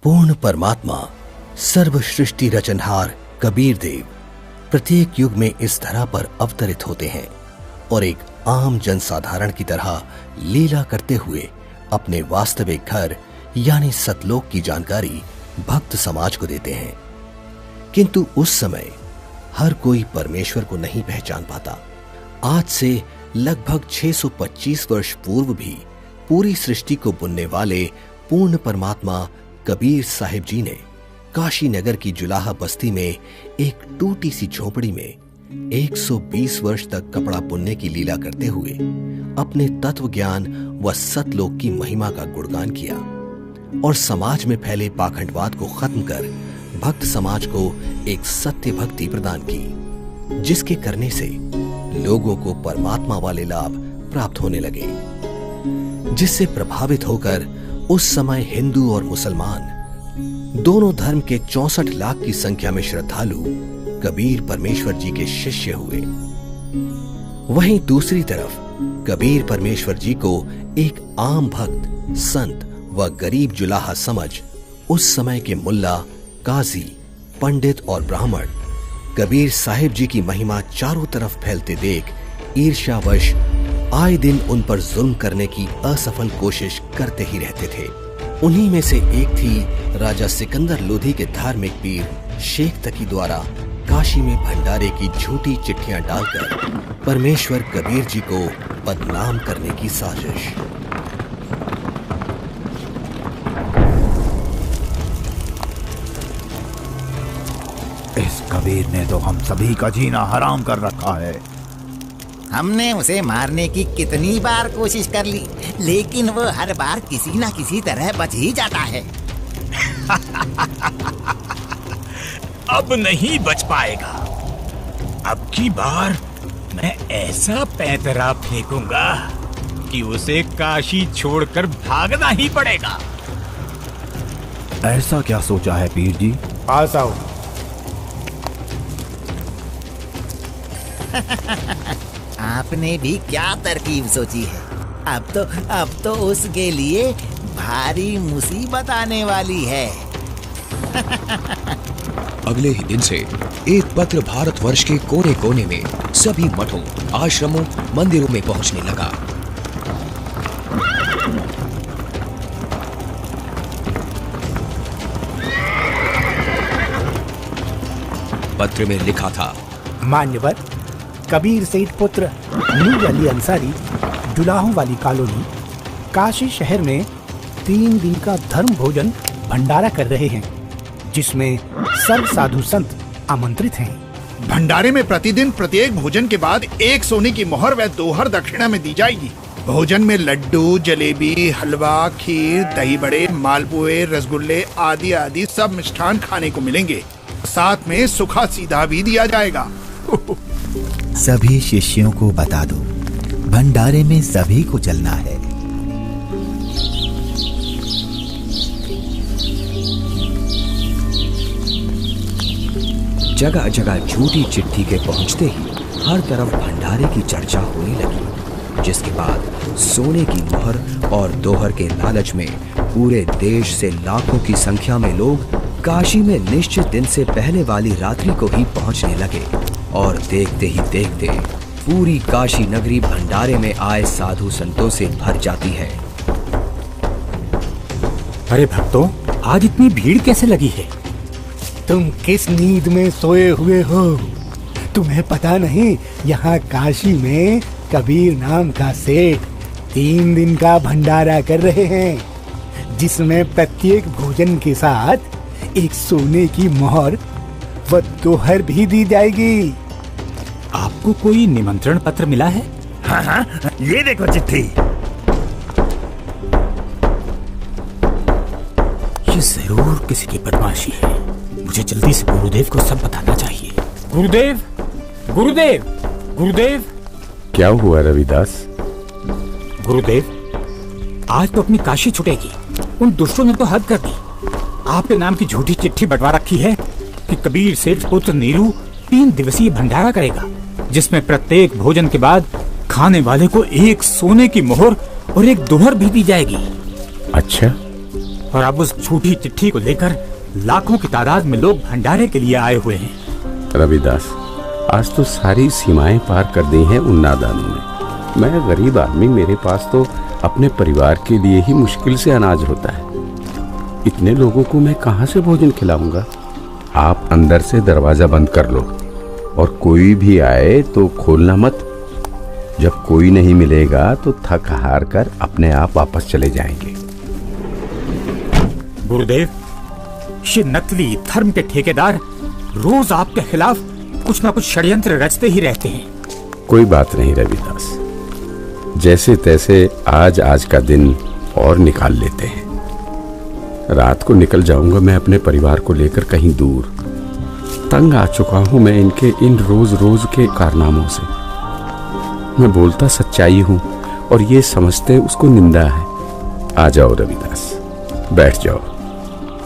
पूर्ण परमात्मा सर्व सृष्टि रचनहार कबीर देव प्रत्येक युग में इस धरा पर अवतरित होते हैं और एक आम जनसाधारण की तरह लीला करते हुए अपने वास्तविक घर यानी सतलोक की जानकारी भक्त समाज को देते हैं। किंतु उस समय हर कोई परमेश्वर को नहीं पहचान पाता। आज से लगभग 625 वर्ष पूर्व भी पूरी सृष्टि को बुनने वाले पूर्ण परमात्मा कबीर साहिब जी ने काशी नगर की जुलाहा बस्ती में एक टूटी सी झोपड़ी में 120 वर्ष तक कपड़ा बुनने की लीला करते हुए अपने तत्व ज्ञान व सतलोक की महिमा का गुणगान किया और समाज में फैले पाखंडवाद को खत्म कर भक्त समाज को एक सत्य भक्ति प्रदान की, जिसके करने से लोगों को परमात्मा वाले लाभ प्राप्त होने लगे, जिससे प्रभावित होकर उस समय हिंदू और मुसलमान दोनों धर्म के 64 लाख की संख्या में श्रद्धालु कबीर परमेश्वर जी के शिष्य हुए। वहीं दूसरी तरफ कबीर परमेश्वर जी को एक आम भक्त, संत व गरीब जुलाहा समझ उस समय के मुल्ला, काजी, पंडित और ब्राह्मण कबीर साहिब जी की महिमा चारों तरफ फैलते देख ईर्ष्यावश आए दिन उन पर जुल्म करने की असफल कोशिश करते ही रहते थे। उन्हीं में से एक थी राजा सिकंदर लोधी के धार्मिक पीर शेख तकी द्वारा काशी में भंडारे की झूठी चिट्ठियां डालकर परमेश्वर कबीर जी को बदनाम करने की साजिश। इस कबीर ने तो हम सभी का जीना हराम कर रखा है। हमने उसे मारने की कितनी बार कोशिश कर ली, लेकिन वो हर बार किसी न किसी तरह बच ही जाता है। अब नहीं बच पाएगा। अब की बार मैं ऐसा पैंतरा फेंकूंगा कि उसे काशी छोड़कर भागना ही पड़ेगा। ऐसा क्या सोचा है पीर जी? पास आओ। आपने भी क्या तरकीब सोची है? अब तो उसके लिए भारी मुसीबत आने वाली है। अगले ही दिन से एक पत्र भारतवर्ष के कोने कोने में सभी मठों, आश्रमों, मंदिरों में पहुंचने लगा। पत्र में लिखा था, मान्यवर कबीर सेठ पुत्र नूर अली अंसारी, जुलाहों वाली कॉलोनी, काशी शहर में 3 दिन का धर्म भोजन भंडारा कर रहे हैं, जिसमें सब साधु संत आमंत्रित हैं। भंडारे में प्रतिदिन प्रत्येक भोजन के बाद 1 सोने की मोहर व दोहर दक्षिणा में दी जाएगी। भोजन में लड्डू, जलेबी, हलवा, खीर, दही बड़े, मालपुए, रसगुल्ले आदि आदि सब मिष्ठान खाने को मिलेंगे। साथ में सूखा सीधा भी दिया जाएगा। सभी शिष्यों को बता दो, भंडारे में सभी को चलना है। जगह जगह झूठी चिट्ठी के पहुंचते ही हर तरफ भंडारे की चर्चा होने लगी, जिसके बाद सोने की मोहर और दोहर के लालच में पूरे देश से लाखों की संख्या में लोग काशी में निश्चित दिन से पहले वाली रात्रि को ही पहुंचने लगे और देखते ही देखते पूरी काशी नगरी भंडारे में आए साधु संतों से भर जाती है। अरे भक्तों, आज इतनी भीड़ कैसे लगी है? तुम किस नींद में सोए हुए हो? तुम्हें पता नहीं यहाँ काशी में कबीर नाम का सेठ 3 दिन का भंडारा कर रहे हैं, जिसमें प्रत्येक भोजन के साथ 1 सोने की मोहर व दोहर भी दी जाएगी। आपको कोई निमंत्रण पत्र मिला है? हाँ, ये देखो चिट्ठी। ये जरूर किसी की बदमाशी है। मुझे जल्दी से गुरुदेव को सब बताना चाहिए। गुरुदेव, गुरुदेव, गुरुदेव। क्या हुआ रविदास? गुरुदेव, आज तो अपनी काशी छूटेगी। उन दुष्टों ने तो हद कर दी। आपके नाम की झूठी चिट्ठी बंटवा रखी है कि कबीर सेठ पुत्र नीरू 3 दिवसीय भंडारा करेगा, जिसमें प्रत्येक भोजन के बाद खाने वाले को 1 सोने की मोहर और 1 दोहर भी दी जाएगी। अच्छा, और अब उस झूठी चिट्ठी को लेकर लाखों की तादाद में लोग भंडारे के लिए आए हुए हैं। रविदास, आज तो सारी सीमाएं पार कर दी हैं उन नादानों ने। मैं गरीब आदमी, मेरे पास तो अपने परिवार के लिए ही मुश्किल से अनाज होता है। इतने लोगों को मैं कहाँ से भोजन खिलाऊंगा? आप अंदर से दरवाजा बंद कर लो और कोई भी आए तो खोलना मत। जब कोई नहीं मिलेगा तो थक हार कर अपने आप वापस चले जाएंगे। गुरुदेव, ये नकली धर्म के ठेकेदार रोज आपके खिलाफ कुछ ना कुछ षड्यंत्र रचते ही रहते हैं। कोई बात नहीं रविदास, जैसे तैसे आज का दिन और निकाल लेते हैं। रात को निकल जाऊंगा मैं अपने परिवार को लेकर कहीं दूर। तंग आ चुका हूं मैं इनके इन रोज रोज के कारनामों से। मैं बोलता सच्चाई हूं और ये समझते उसको निंदा है। आ जाओ रविदास, बैठ जाओ।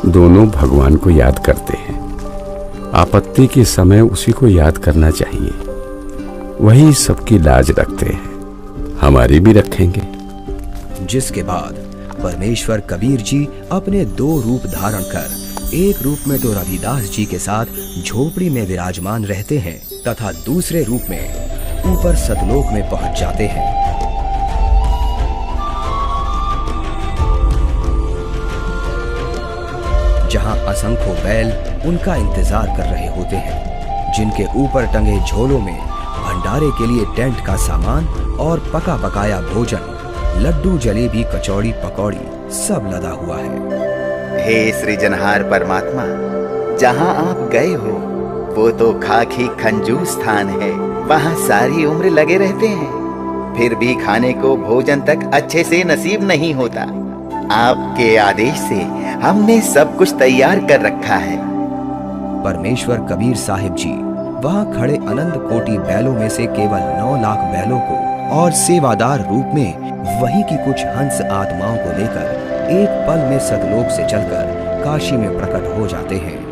दोनों भगवान को याद करते हैं। आपत्ति के समय उसी को याद करना चाहिए। वही सबकी लाज रखते हैं, हमारी भी रखेंगे। जिसके बाद परमेश्वर कबीर जी अपने 2 रूप धारण कर एक रूप में तो रविदास जी के साथ झोपड़ी में विराजमान रहते हैं तथा दूसरे रूप में ऊपर सतलोक में पहुंच जाते हैं। जहां असंख्य बैल उनका इंतजार कर रहे होते हैं, जिनके ऊपर टंगे झोलों में भंडारे के लिए टेंट का सामान और पका पकाया भोजन, लड्डू, जलेबी, कचौड़ी, पकौड़ी सब लदा हुआ है। हे सृजनहार परमात्मा, जहाँ आप गए हो वो तो खाकी खंजूस स्थान है। वहाँ सारी उम्र लगे रहते हैं, फिर भी खाने को भोजन तक अच्छे से नसीब नहीं होता। आपके आदेश से हमने सब कुछ तैयार कर रखा है। परमेश्वर कबीर साहिब जी वहाँ खड़े अनंत कोटि बैलों में से केवल 9 लाख बैलों को और सेवादार रूप में वहीं की कुछ हंस आत्माओं को लेकर एक पल में सतलोक से चलकर काशी में प्रकट हो जाते हैं।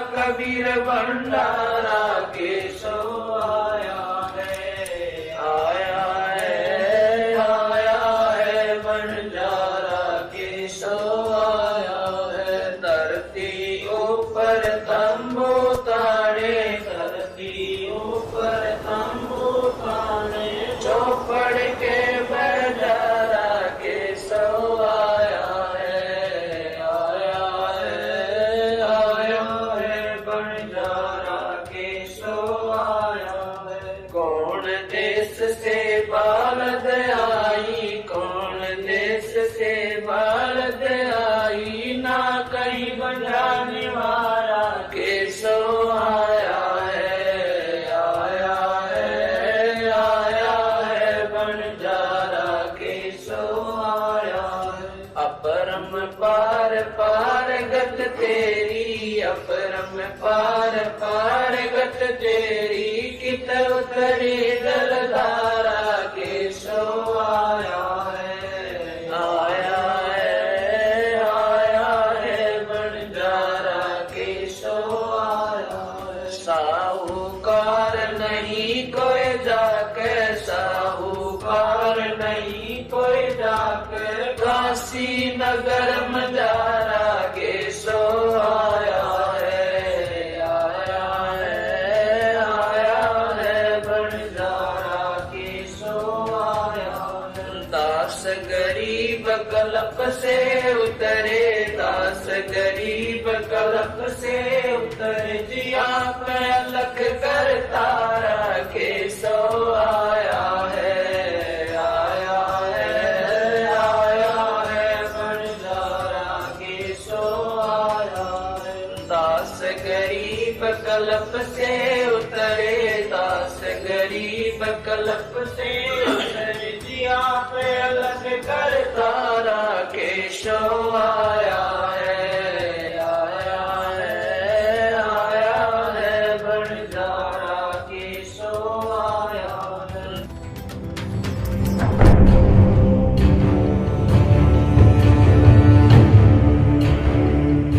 कबीर भंडारा के सो आया है, आया है बंजारा के सो आया है। धरती ऊपर तंबू ताने, धरती ऊपर तंबू ताने, चौपड़ के बंजारा के सो आया है, तेरी कित उतरी जलधारा के सो आया है, आया है बंजारा के सो आया है। साहूकार नहीं कोई जाके, साहूकार नहीं कोई जाके, काशी नगर मजारा के सो आया है, कलप से उतरे दास गरीब, कलप से उतरे जिया पे अलख कर तारा के सो आया है, आया है बंजारा के सो आया है। दास गरीब कलप से उतरे, दास गरीब कलप से उतरे जिया पे अलख कर तारा के शो आया है, आया है, आया है, भंडारा के शो आया है।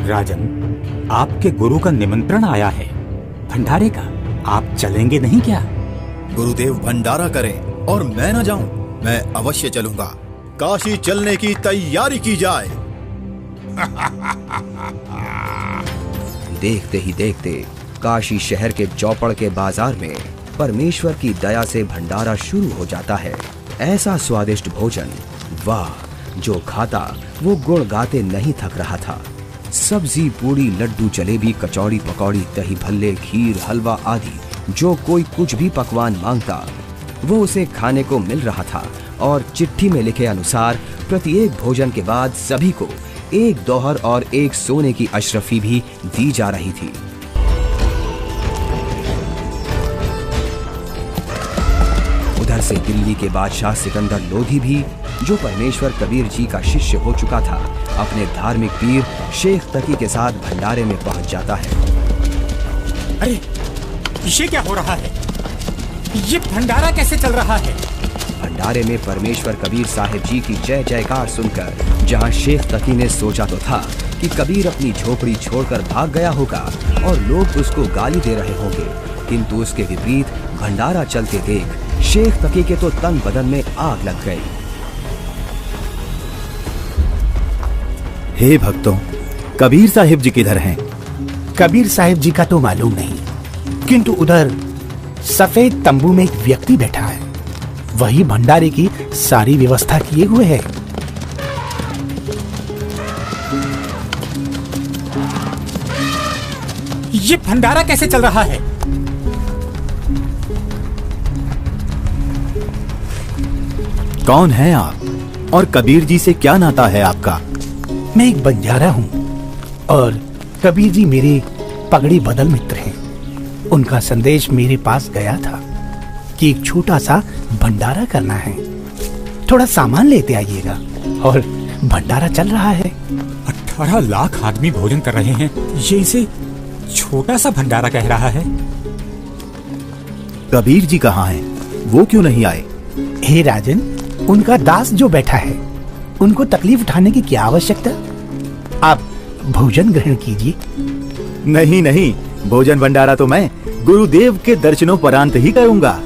राजन, आपके गुरु का निमंत्रण आया है भंडारे का, आप चलेंगे नहीं क्या? गुरुदेव भंडारा करें और मैं न जाऊं, मैं अवश्य चलूंगा। काशी चलने की तैयारी की जाए। देखते ही देखते काशी शहर के चौपड़ के बाजार में परमेश्वर की दया से भंडारा शुरू हो जाता है। ऐसा स्वादिष्ट भोजन, वाह, जो खाता वो गुण गाते नहीं थक रहा था। सब्जी, पूड़ी, लड्डू, जलेबी, कचौड़ी, पकौड़ी, दही भल्ले, खीर, हलवा आदि जो कोई कुछ भी पकवान मांगता वो उसे खाने को मिल रहा था। और चिट्ठी में लिखे अनुसार प्रत्येक भोजन के बाद सभी को एक दोहर और एक सोने की अशरफी भी दी जा रही थी। उधर से दिल्ली के बादशाह सिकंदर लोधी भी, जो परमेश्वर कबीर जी का शिष्य हो चुका था, अपने धार्मिक पीर शेख तकी के साथ भंडारे में पहुंच जाता है। अरे ये क्या हो रहा है? ये भंडारा कैसे चल रहा है? भंडारे में परमेश्वर कबीर साहिब जी की जय जयकार सुनकर जहां शेख तकी ने सोचा तो था कि कबीर अपनी झोपड़ी छोड़कर भाग गया होगा और लोग उसको गाली दे रहे होंगे, किंतु उसके विपरीत भंडारा चलते देख शेख तकी के तो तन बदन में आग लग गई। हे भक्तों, कबीर साहिब जी किधर हैं? कबीर साहिब जी का तो मालूम नहीं, किंतु उधर सफेद तंबू में एक व्यक्ति बैठा है, वही भंडारे की सारी व्यवस्था किए हुए है। ये भंडारा कैसे चल रहा है? कौन है आप और कबीर जी से क्या नाता है आपका? मैं एक बंजारा हूँ और कबीर जी मेरे पगड़ी बदल मित्र हैं। उनका संदेश मेरे पास गया था कि एक छोटा सा भंडारा करना है, थोड़ा सामान लेते आइएगा। और भंडारा चल रहा है। 18 लाख आदमी भोजन कर रहे हैं, ये इसे छोटा सा भंडारा कह रहा है। कबीर जी कहाँ हैं? वो क्यों नहीं आए? हे राजन, उनका दास जो बैठा है, उनको तकलीफ उठाने की क्या आवश्यकता? आप भोजन ग्रहण कीजिए। नहीं नहीं, भोजन भंडारा तो मैं गुरुदेव के दर्शनों परांत ही करूंगा।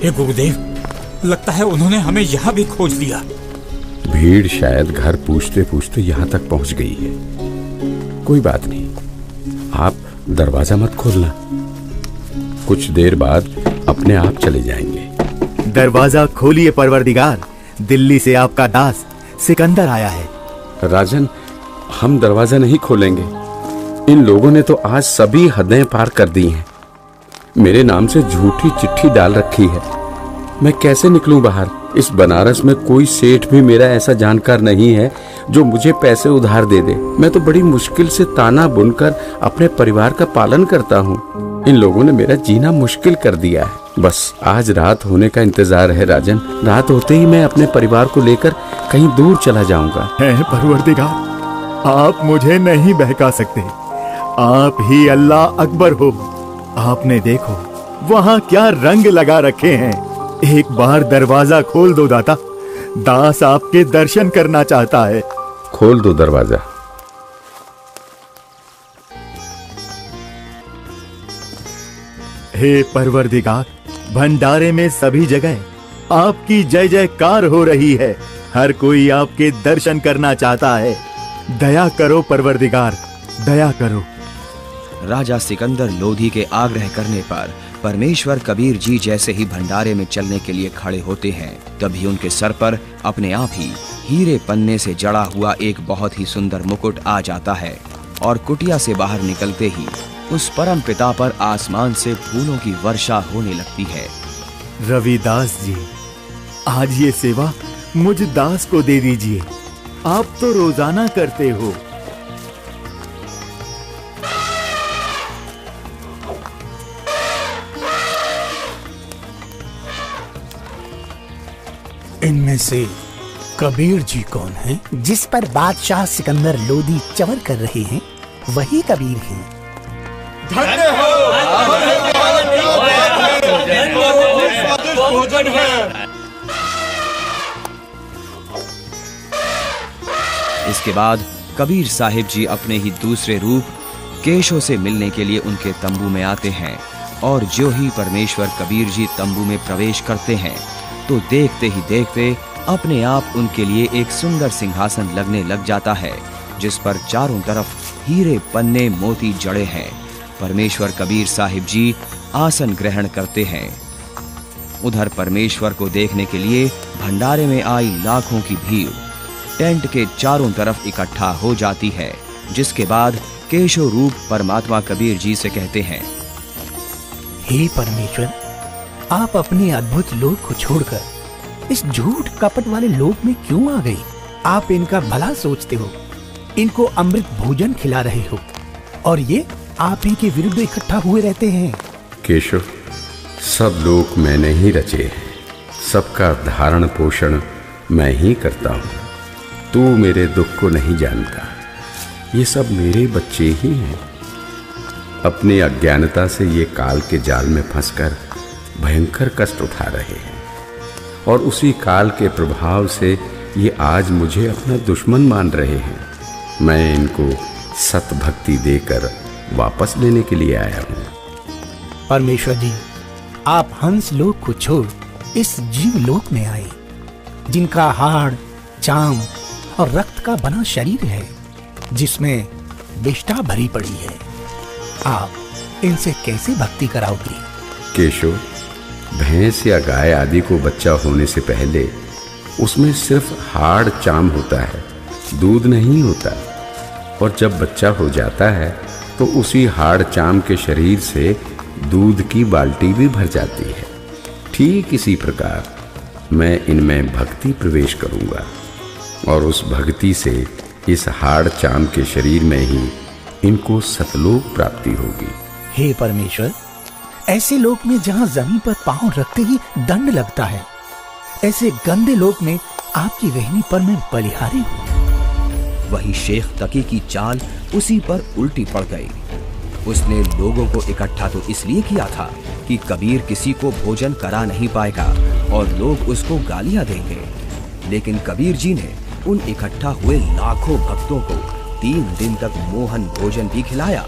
हे गुरुदेव, लगता है उन्होंने हमें यहाँ भी खोज लिया। भीड़ शायद घर पूछते पूछते यहाँ तक पहुँच गई है। कोई बात नहीं, आप दरवाजा मत खोलना, कुछ देर बाद अपने आप चले जाएंगे। दरवाजा खोलिए परवरदिगार, दिल्ली से आपका दास सिकंदर आया है। राजन, हम दरवाजा नहीं खोलेंगे। इन लोगों ने तो आज सभी हदें पार कर दी हैं। मेरे नाम से झूठी चिट्ठी डाल रखी है। मैं कैसे निकलूं बाहर? इस बनारस में कोई सेठ भी मेरा ऐसा जानकार नहीं है जो मुझे पैसे उधार दे दे। मैं तो बड़ी मुश्किल से ताना बुनकर अपने परिवार का पालन करता हूँ। इन लोगों ने मेरा जीना मुश्किल कर दिया है। बस आज रात होने का इंतजार है राजन। रात होते ही मैं अपने परिवार को लेकर कहीं दूर चला जाऊंगा। है परवरदिगार, आप मुझे नहीं बहका सकते। आप ही अल्लाह अकबर हो। आपने देखो वहाँ क्या रंग लगा रखे हैं। एक बार दरवाजा खोल दो दाता, दास आपके दर्शन करना चाहता है। खोल दो दरवाजा। हे परवरदिगार, भंडारे में सभी जगह आपकी जय जयकार हो रही है। हर कोई आपके दर्शन करना चाहता है। दया करो परवरदिगार, दया करो। राजा सिकंदर लोधी के आग्रह करने पर परमेश्वर कबीर जी जैसे ही भंडारे में चलने के लिए खड़े होते हैं, तभी उनके सर पर अपने आप ही हीरे पन्ने से जड़ा हुआ एक बहुत ही सुंदर मुकुट आ जाता है और कुटिया से बाहर निकलते ही उस परम पिता पर आसमान से फूलों की वर्षा होने लगती है। रविदास जी, आज ये सेवा मुझ दास को दे दीजिए। आप तो रोजाना करते हो। इनमें से कबीर जी कौन हैं? जिस पर बादशाह सिकंदर लोदी चवर कर रहे हैं वही कबीर हैं। इसके बाद कबीर साहिब जी अपने ही दूसरे रूप केशव से मिलने के लिए उनके तंबू में आते हैं और जो ही परमेश्वर कबीर जी तंबू में प्रवेश करते हैं तो देखते ही देखते अपने आप उनके लिए एक सुंदर सिंहासन लगने लग जाता है जिस पर चारों तरफ हीरे पन्ने मोती जड़े हैं। परमेश्वर कबीर साहिब जी आसन ग्रहण करते हैं। उधर परमेश्वर को देखने के लिए भंडारे में आई लाखों की भीड़ टेंट के चारों तरफ इकट्ठा हो जाती है, जिसके बाद केशव रूप परमात्मा कबीर जी से कहते हैं, हे परमेश्वर, आप अपने अद्भुत लोक को छोड़कर इस झूठ कपट वाले लोक में क्यों आ गए? आप इनका भला सोचते हो, इनको अमृत भोजन खिला रहे हो और ये आप ही के विरुद्ध इकट्ठा हुए रहते हैं। केशव, सब लोग मैंने ही रचे हैं, सबका धारण पोषण मैं ही करता हूँ। तू मेरे दुख को नहीं जानता, ये सब मेरे बच्चे ही हैं। अपनी अज्ञानता से ये काल के जाल में फंसकर भयंकर कष्ट उठा रहे हैं और उसी काल के प्रभाव से ये आज मुझे अपना दुश्मन मान रहे हैं। मैं इनको सत भक्ति देकर वापस लेने के लिए आया हूँ। परमेश्वर जी, आप हंस लोक को छोड़ इस जीव लोक में आए, जिनका हाड़, चाम और रक्त का बना शरीर है, जिसमें विष्ठा भरी पड़ी है। आप इनसे कैसे भक्ति कराओगे? केशव, भैंस या गाय आदि को बच्चा होने से पहले उसमें सिर्फ हाड़ चाम होता है, दूध नहीं होता। और जब बच्चा हो जाता है तो उसी हाड़ चाम के शरीर से दूध की बाल्टी भी भर जाती है। ठीक इसी प्रकार मैं इनमें भक्ति प्रवेश करूंगा और उस भक्ति से इस हाड़ चाम के शरीर में ही इनको सतलोक प्राप्ति होगी। हे परमेश्वर, ऐसे लोक में जहाँ जमीन पर पांव रखते ही दंड लगता है, ऐसे गंदे लोक में आपकी रहनी पर मैं बलिहारी हूँ। वही शेख तकी की चाल उसी पर उल्टी पड़ गई। उसने लोगों को इकट्ठा तो इसलिए किया था कि कबीर किसी को भोजन करा नहीं पाएगा और लोग उसको गालियां देंगे, लेकिन कबीर जी ने उन इकट्ठा हुए लाखों भक्तों को 3 दिन तक मोहन भोजन भी खिलाया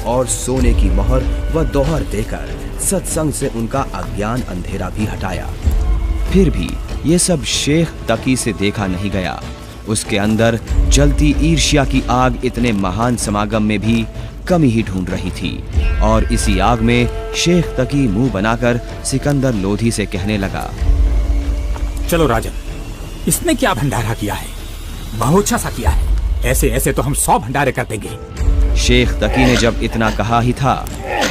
और सोने की मोहर व दोहर देकर सत्संग से उनका अज्ञान अंधेरा भी हटाया। फिर भी ये सब शेख तकी से देखा नहीं गया। उसके अंदर जलती ईर्ष्या की आग इतने महान समागम में भी कमी ही ढूंढ रही थी और इसी आग में शेख तकी मुंह बनाकर सिकंदर लोधी से कहने लगा, चलो राजन, इसने क्या भंडारा किया है? बहुत अच्छा सा किया है। ऐसे ऐसे तो हम 100 भंडारे कर देंगे। शेख तकी ने जब इतना कहा ही था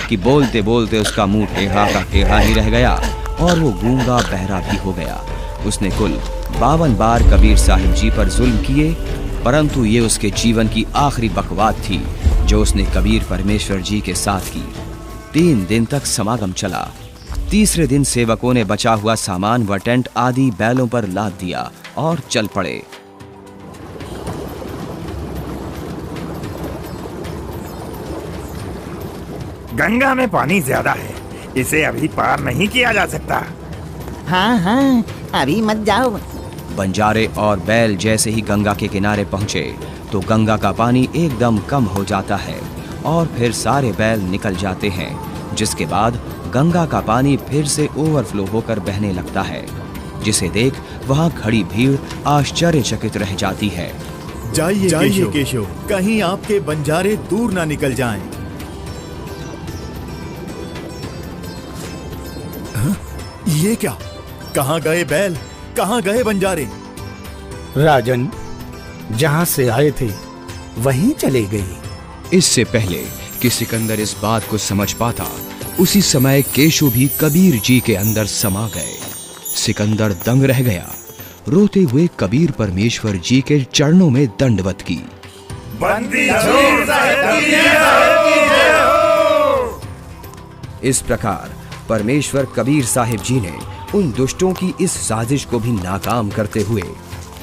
कि बोलते बोलते उसका मुंह टेढ़ा का टेढ़ा ही रह गया और वो गूंगा बहरा भी हो गया। उसने कुल 52 बार कबीर साहिब जी पर जुल्म किए, परंतु ये उसके जीवन की आखिरी बकवाद थी जो उसने कबीर परमेश्वर जी के साथ की। 3 दिन तक समागम चला। तीसरे दिन सेवकों ने बचा हुआ सामान व टेंट आदि बैलों पर लाद दिया और चल पड़े। गंगा में पानी ज्यादा है, इसे अभी पार नहीं किया जा सकता। हाँ हाँ, अभी मत जाओ। बंजारे और बैल जैसे ही गंगा के किनारे पहुंचे तो गंगा का पानी एकदम कम हो जाता है और फिर सारे बैल निकल जाते हैं, जिसके बाद गंगा का पानी फिर से ओवरफ्लो होकर बहने लगता है, जिसे देख वहां खड़ी भीड़ आश्चर्यचकित रह जाती है। जाइए केशव, कहीं आपके बंजारे दूर ना निकल जाएं। ये क्या? कहाँ गए बैल, कहाँ गए बंजारे? राजन, जहाँ से आए थे वहीं चले गए। इससे पहले कि सिकंदर इस बात को समझ पाता, उसी समय केशव भी कबीर जी के अंदर समा गए। सिकंदर दंग रह गया। रोते हुए कबीर परमेश्वर जी के चरणों में दंडवत की। इस प्रकार परमेश्वर कबीर साहिब जी ने उन दुष्टों की इस साजिश को भी नाकाम करते हुए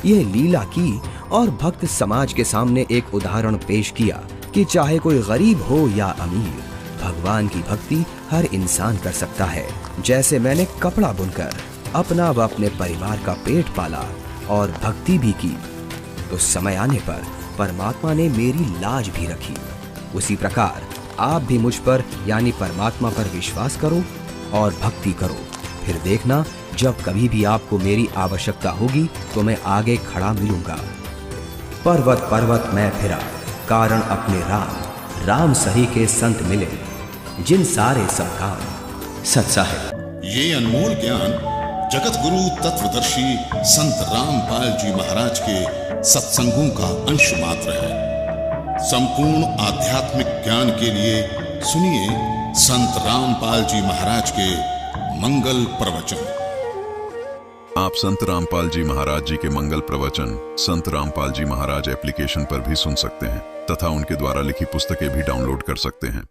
यह लीला की और भक्त समाज के सामने एक उदाहरण पेश किया कि चाहे कोई गरीब हो या अमीर, भगवान की भक्ति हर इंसान कर सकता है। जैसे मैंने कपड़ा बुनकर अपना व अपने परिवार का पेट पाला और भक्ति भी की, तो समय आने पर परमात्मा ने मेरी लाज भी रखी। उसी प्रकार आप भी मुझ पर यानी परमात्मा पर विश्वास करो और भक्ति करो। फिर देखना, जब कभी भी आपको मेरी आवश्यकता होगी तो मैं आगे खड़ा मिलूंगा। पर्वत पर्वत मैं फिरा, कारण अपने राम, राम सही के संत मिले, जिन सारे सब काम सत साहिब। ये अनमोल ज्ञान जगत गुरु तत्वदर्शी संत रामपाल जी महाराज के सत्संगों का अंश मात्र है। संपूर्ण आध्यात्मिक ज्ञान के लिए सुनिए संत रामपाल जी महाराज के मंगल प्रवचन। आप संत रामपाल जी महाराज जी के मंगल प्रवचन संत रामपाल जी महाराज एप्लीकेशन पर भी सुन सकते हैं तथा उनके द्वारा लिखी पुस्तकें भी डाउनलोड कर सकते हैं।